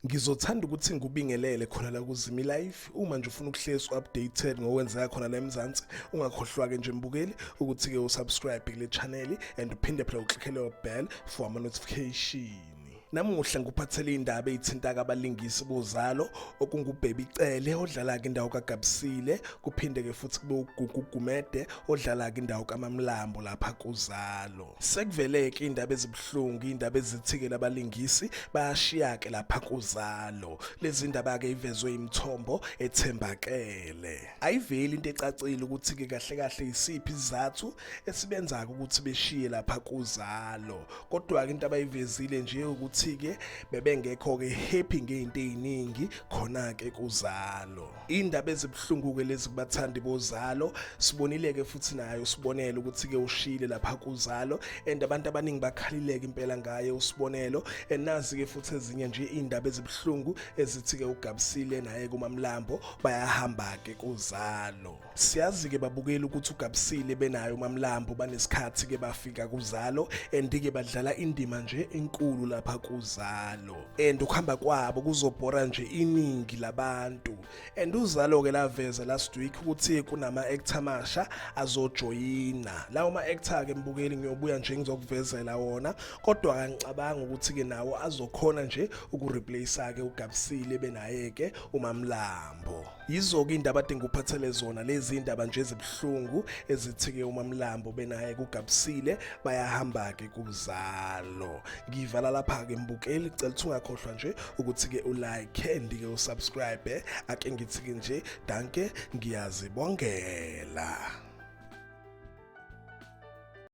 Ngizothanda ukuthi ngikubingelele khona la kuZimi Live. Uma nje ufuna ukuhlezi updated ngokwenzeka khona la eMzansi, ungakhohlwa ke nje mbukeli ukuthi ke usubscribe kule channel and uphinde phela uklikhe leyo bell for ama notification. Namuhla ngikuphathele indaba ezithinta abalingisi bozalo okunguBaby Cele odlala ke indawo kaGabisile, kuphinde ke futhi kube uGugu gumede odlala ke indawo kaMamlambo lapha kuZalo. Sekuvele ke indaba ezibhlungu, indaba ezithike labalingisi bayashiya ke lapha kuZalo. Lezi indaba ke ivezwe imithombo ethembakele. Ayiveli into ecacile ukuthi ke kahle kahle isiphi izathu esibenza ukuthi beshiye lapha kuZalo. Kodwa ke into abayivezile nje ukuthi ke bebengekho ke happy ngeinto eziningi khona ke kuZalo. Indaba ezibhlungu ke lezi kubathandi bozalo sibonile ke futhi nayo sibonele ukuthi ke ushile lapha kuZalo and abantu abaningi bakhalileke impela ngaye usibonelo. Enazi ke futhi ezinye nje indaba ezibhlungu ezithi ke uGabisile naye kuMamlambo bayahamba ke kuZalo. Siyazi ke babukela ukuthi uGabisile benayo uMamlambo banesikhathi ke bafika kuZalo and ke badlala indima nje enkulu lapha kuZalo and ukuhamba kwabo kuzobhora nje iningi labantu. And uZalo ke laveza last week ukuthi kunama actor amasha azojoyina. Lawo ma actor ke mbukeli ngiyobuya nje ngizokuvezela wona, kodwa kancabanga ukuthi ke nawo azokhona nje ukureplace ke uGabisile benaye ke uMamlambo. Yizo ke indaba ade ngikuphathele zona lezi indaba nje ezibhlungu ezithi ke uMamlambo benaye kuGabisile bayahamba ke kuZalo. Ngivala lapha ke mbukeli, cela ukuthi ungakhohlwa nje ukuthi ke ulike and ke usubscribe. Ake ngithi ke nje danke, ngiyazibongela.